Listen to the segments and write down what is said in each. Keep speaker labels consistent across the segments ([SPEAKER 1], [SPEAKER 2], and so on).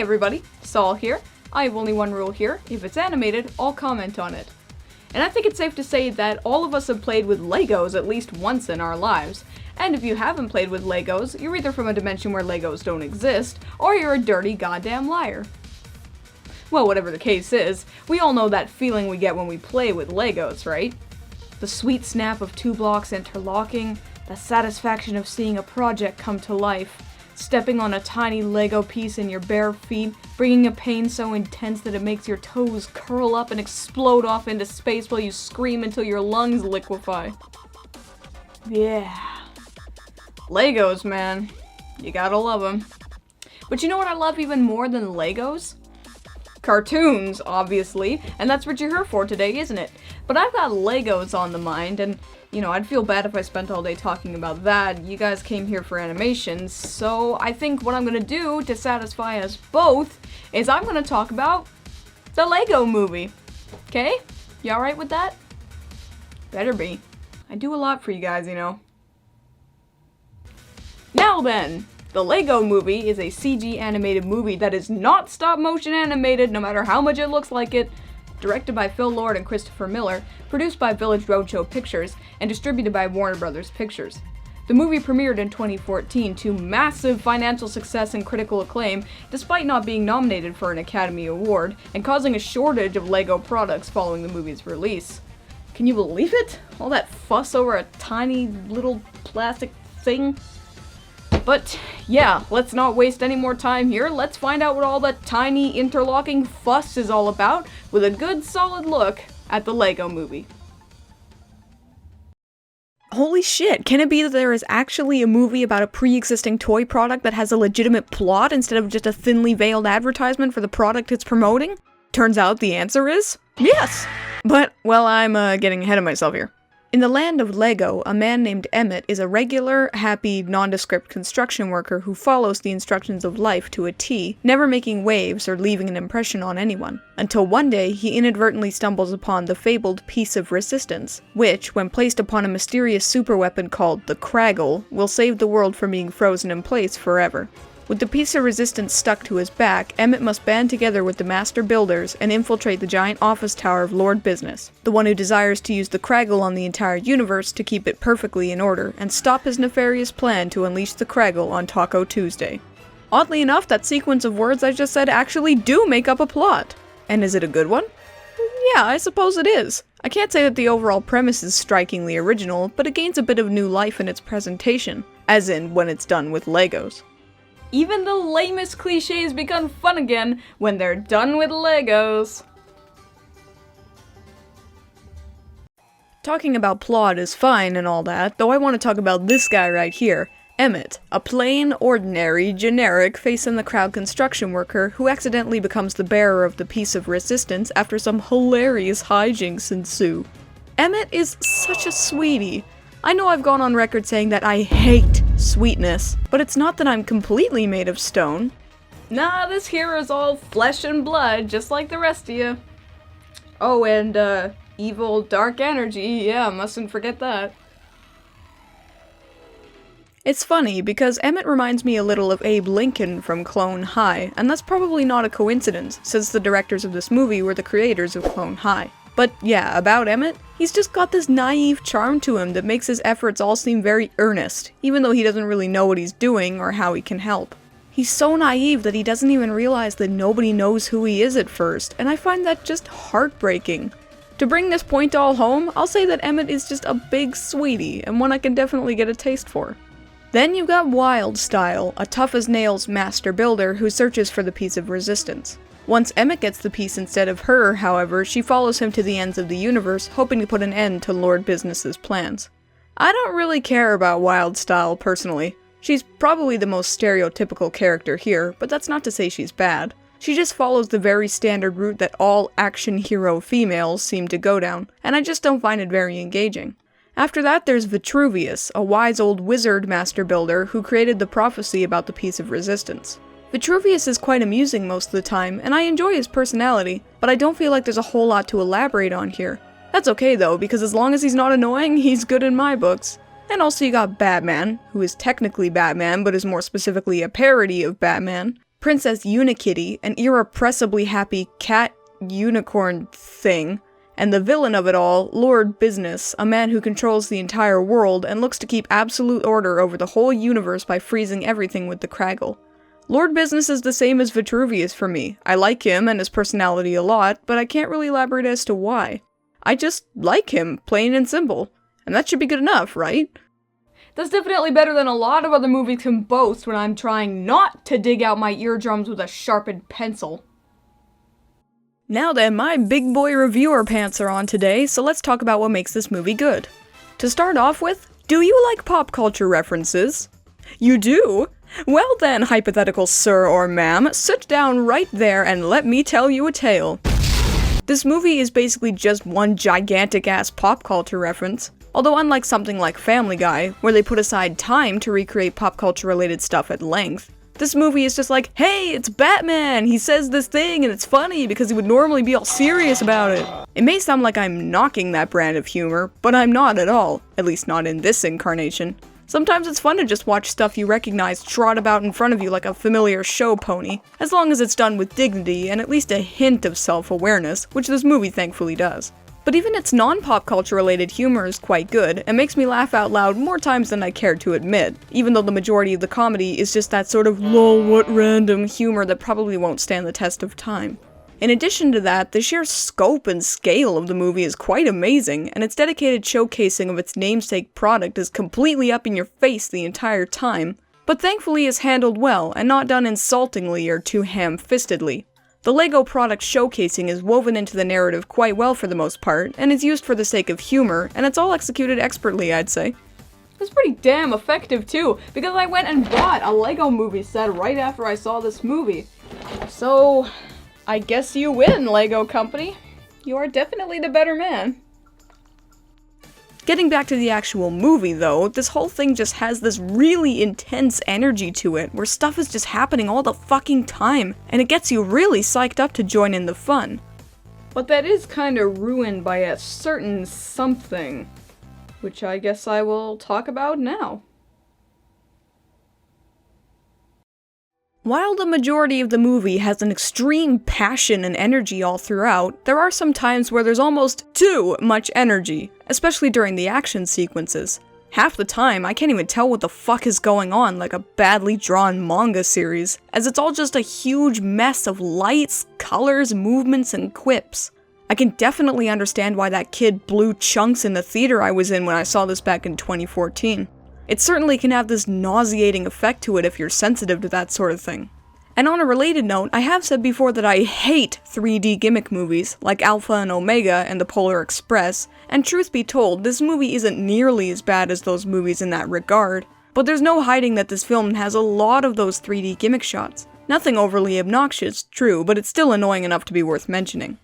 [SPEAKER 1] everybody, Sol here. I have only one rule here: if it's animated, I'll comment on it. And I think it's safe to say that all of us have played with Legos at least once in our lives. And if you haven't played with Legos, you're either from a dimension where Legos don't exist, or you're a dirty goddamn liar. Well, whatever the case is, we all know that feeling we get when we play with Legos, right? The sweet snap of 2 blocks interlocking, the satisfaction of seeing a project come to life, stepping on a tiny Lego piece in your bare feet, bringing a pain so intense that it makes your toes curl up and explode off into space while you scream until your lungs liquefy. Yeah. Legos, man. You gotta love them. But you know what I love even more than Legos? Cartoons, obviously, and that's what you're here for today, isn't it? But I've got Legos on the mind, and, you know, I'd feel bad if I spent all day talking about that. You guys came here for animations, so I think what I'm gonna do to satisfy us both is I'm gonna talk about the Lego Movie. Okay? You alright with that? Better be. I do a lot for you guys, you know. Now then, the Lego Movie is a CG animated movie that is not stop motion animated, no matter how much it looks like it. Directed by Phil Lord and Christopher Miller, produced by Village Roadshow Pictures, and distributed by Warner Brothers Pictures. The movie premiered in 2014 to massive financial success and critical acclaim, despite not being nominated for an Academy Award, and causing a shortage of Lego products following the movie's release. Can you believe it? All that fuss over a tiny little plastic thing? But yeah, let's not waste any more time here. Let's find out what all that tiny interlocking fuss is all about with a good solid look at the Lego Movie. Holy shit, can it be that there is actually a movie about a pre-existing toy product that has a legitimate plot instead of just a thinly veiled advertisement for the product it's promoting? Turns out the answer is yes! But, well, I'm getting ahead of myself here. In the land of Lego, a man named Emmet is a regular, happy, nondescript construction worker who follows the instructions of life to a T, never making waves or leaving an impression on anyone. Until one day, he inadvertently stumbles upon the fabled piece of resistance, which, when placed upon a mysterious superweapon called the Kraggle, will save the world from being frozen in place forever. With the piece of resistance stuck to his back, Emmet must band together with the master builders and infiltrate the giant office tower of Lord Business, the one who desires to use the Kraggle on the entire universe to keep it perfectly in order, and stop his nefarious plan to unleash the Kraggle on Taco Tuesday. Oddly enough, that sequence of words I just said actually do make up a plot. And is it a good one? Yeah, I suppose it is. I can't say that the overall premise is strikingly original, but it gains a bit of new life in its presentation, as in when it's done with Legos. Even the lamest cliches become fun again when they're done with Legos. Talking about plot is fine and all that, though I want to talk about this guy right here, Emmet, a plain, ordinary, generic face-in-the-crowd construction worker who accidentally becomes the bearer of the piece of resistance after some hilarious hijinks ensue. Emmet is such a sweetie. I know I've gone on record saying that I hate sweetness, but it's not that I'm completely made of stone. Nah, this hero's all flesh and blood, just like the rest of you. Oh, and, evil dark energy, yeah, mustn't forget that. It's funny, because Emmet reminds me a little of Abe Lincoln from Clone High, and that's probably not a coincidence, since the directors of this movie were the creators of Clone High. But yeah, about Emmet, he's just got this naive charm to him that makes his efforts all seem very earnest, even though he doesn't really know what he's doing or how he can help. He's so naive that he doesn't even realize that nobody knows who he is at first, and I find that just heartbreaking. To bring this point all home, I'll say that Emmet is just a big sweetie, and one I can definitely get a taste for. Then you've got Wildstyle, a tough-as-nails master builder who searches for the piece of resistance. Once Emmet gets the piece instead of her, however, she follows him to the ends of the universe, hoping to put an end to Lord Business's plans. I don't really care about Wildstyle personally. She's probably the most stereotypical character here, but that's not to say she's bad. She just follows the very standard route that all action hero females seem to go down, and I just don't find it very engaging. After that, there's Vitruvius, a wise old wizard master builder who created the prophecy about the piece of resistance. Vitruvius is quite amusing most of the time, and I enjoy his personality, but I don't feel like there's a whole lot to elaborate on here. That's okay though, because as long as he's not annoying, he's good in my books. And also you got Batman, who is technically Batman, but is more specifically a parody of Batman. Princess Unikitty, an irrepressibly happy cat unicorn thing, and the villain of it all, Lord Business, a man who controls the entire world and looks to keep absolute order over the whole universe by freezing everything with the Craggle. Lord Business is the same as Vitruvius for me. I like him and his personality a lot, but I can't really elaborate as to why. I just like him, plain and simple. And that should be good enough, right? That's definitely better than a lot of other movies can boast when I'm trying not to dig out my eardrums with a sharpened pencil. Now then, my big boy reviewer pants are on today, so let's talk about what makes this movie good. To start off with, do you like pop culture references? You do? Well then, hypothetical sir or ma'am, sit down right there and let me tell you a tale. This movie is basically just one gigantic-ass pop culture reference. Although unlike something like Family Guy, where they put aside time to recreate pop culture related stuff at length, this movie is just like, hey, it's Batman! He says this thing and it's funny because he would normally be all serious about it. It may sound like I'm knocking that brand of humor, but I'm not at all. At least not in this incarnation. Sometimes it's fun to just watch stuff you recognize trot about in front of you like a familiar show pony, as long as it's done with dignity and at least a hint of self-awareness, which this movie thankfully does. But even its non-pop culture related humor is quite good, and makes me laugh out loud more times than I care to admit, even though the majority of the comedy is just that sort of lol what random humor that probably won't stand the test of time. In addition to that, the sheer scope and scale of the movie is quite amazing, and its dedicated showcasing of its namesake product is completely up in your face the entire time, but thankfully is handled well and not done insultingly or too ham-fistedly. The LEGO product showcasing is woven into the narrative quite well for the most part, and is used for the sake of humor, and it's all executed expertly, I'd say. It's pretty damn effective too, because I went and bought a LEGO movie set right after I saw this movie. So, I guess you win, LEGO Company. You are definitely the better man. Getting back to the actual movie though, this whole thing just has this really intense energy to it, where stuff is just happening all the fucking time, and it gets you really psyched up to join in the fun. But that is kinda ruined by a certain something, which I guess I will talk about now. While the majority of the movie has an extreme passion and energy all throughout, there are some times where there's almost too much energy, especially during the action sequences. Half the time, I can't even tell what the fuck is going on like a badly drawn manga series, as it's all just a huge mess of lights, colors, movements, and quips. I can definitely understand why that kid blew chunks in the theater I was in when I saw this back in 2014. It certainly can have this nauseating effect to it if you're sensitive to that sort of thing. And on a related note, I have said before that I hate 3D gimmick movies, like Alpha and Omega and The Polar Express, and truth be told, this movie isn't nearly as bad as those movies in that regard, but there's no hiding that this film has a lot of those 3D gimmick shots. Nothing overly obnoxious, true, but it's still annoying enough to be worth mentioning.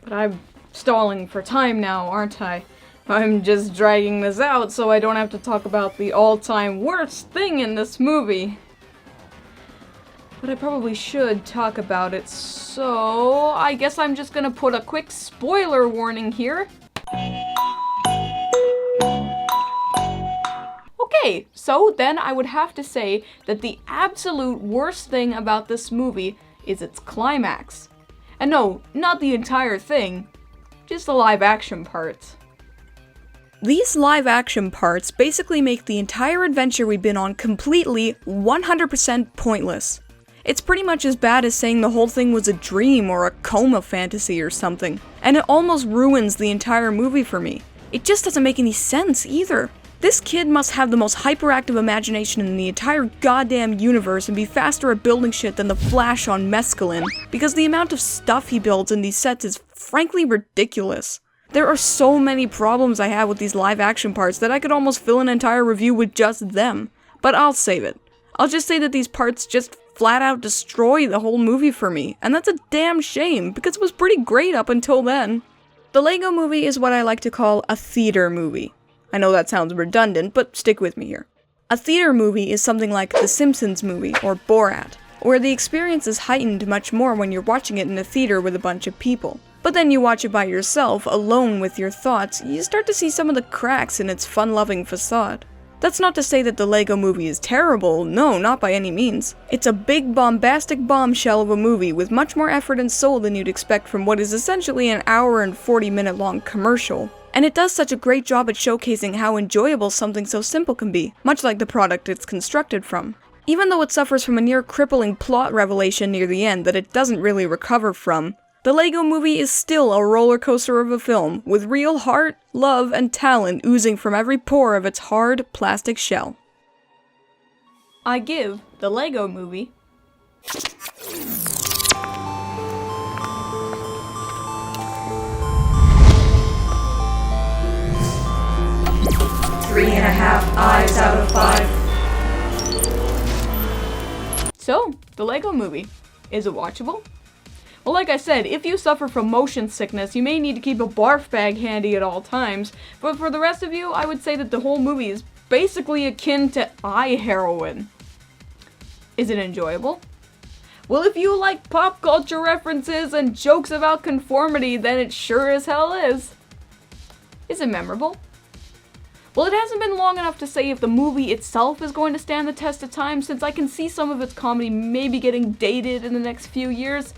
[SPEAKER 1] But I'm stalling for time now, aren't I? I'm just dragging this out so I don't have to talk about the all-time worst thing in this movie. But I probably should talk about it, so I guess I'm just gonna put a quick spoiler warning here. Okay, so then I would have to say that the absolute worst thing about this movie is its climax. And no, not the entire thing, just the live-action parts. These live-action parts basically make the entire adventure we've been on completely 100% pointless. It's pretty much as bad as saying the whole thing was a dream or a coma fantasy or something, and it almost ruins the entire movie for me. It just doesn't make any sense either. This kid must have the most hyperactive imagination in the entire goddamn universe and be faster at building shit than the Flash on mescaline, because the amount of stuff he builds in these sets is frankly ridiculous. There are so many problems I have with these live-action parts that I could almost fill an entire review with just them. But I'll save it. I'll just say that these parts just flat-out destroy the whole movie for me, and that's a damn shame, because it was pretty great up until then. The LEGO movie is what I like to call a theater movie. I know that sounds redundant, but stick with me here. A theater movie is something like The Simpsons movie, or Borat, where the experience is heightened much more when you're watching it in a theater with a bunch of people. But then you watch it by yourself, alone with your thoughts, you start to see some of the cracks in its fun-loving facade. That's not to say that the Lego Movie is terrible, no, not by any means. It's a big bombastic bombshell of a movie with much more effort and soul than you'd expect from what is essentially an hour and 40-minute long commercial. And it does such a great job at showcasing how enjoyable something so simple can be, much like the product it's constructed from. Even though it suffers from a near crippling plot revelation near the end that it doesn't really recover from, the Lego Movie is still a roller coaster of a film, with real heart, love, and talent oozing from every pore of its hard, plastic shell. I give the Lego Movie 3.5 eyes out of 5. So, the Lego Movie. Is it watchable? Well, like I said, if you suffer from motion sickness, you may need to keep a barf bag handy at all times, but for the rest of you, I would say that the whole movie is basically akin to eye heroin. Is it enjoyable? Well, if you like pop culture references and jokes about conformity, then it sure as hell is. Is it memorable? Well, it hasn't been long enough to say if the movie itself is going to stand the test of time, since I can see some of its comedy maybe getting dated in the next few years.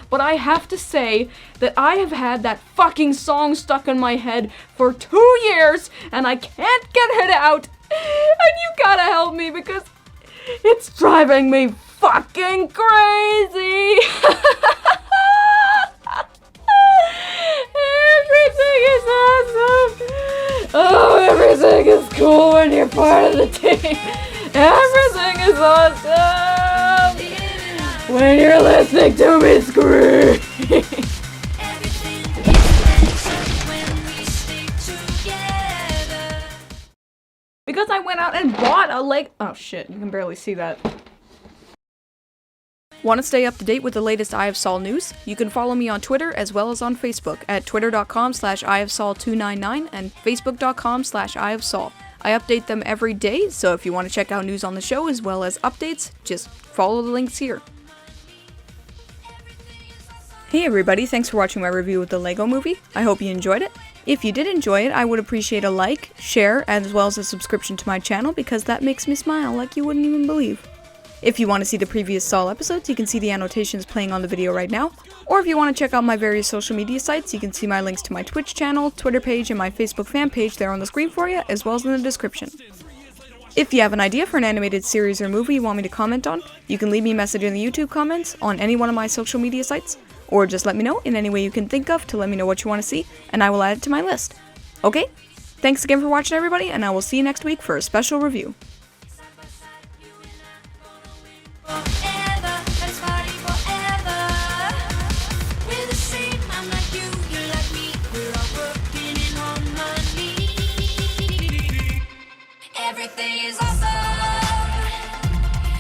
[SPEAKER 1] But I have to say that I have had that fucking song stuck in my head for 2 years, and I can't get it out. And you gotta help me because it's driving me fucking crazy. Everything is awesome. Oh, everything is cool when you're part of the team. Everything is awesome when you're listening to me scream. Because I went out and bought a Lego. Oh shit, you can barely see that. Want to stay up to date with the latest EyeofSol news? You can follow me on Twitter as well as on Facebook at twitter.com/EyeofSol299 and facebook.com/EyeofSol. I update them every day, so if you want to check out news on the show as well as updates, just follow the links here. Hey everybody, thanks for watching my review of the Lego Movie. I hope you enjoyed it. If you did enjoy it, I would appreciate a like, share, as well as a subscription to my channel because that makes me smile like you wouldn't even believe. If you want to see the previous Sol episodes, you can see the annotations playing on the video right now, or if you want to check out my various social media sites, you can see my links to my Twitch channel, Twitter page, and my Facebook fan page there on the screen for you, as well as in the description. If you have an idea for an animated series or movie you want me to comment on, you can leave me a message in the YouTube comments, on any one of my social media sites, or just let me know in any way you can think of to let me know what you want to see, and I will add it to my list. Okay? Thanks again for watching everybody, and I will see you next week for a special review.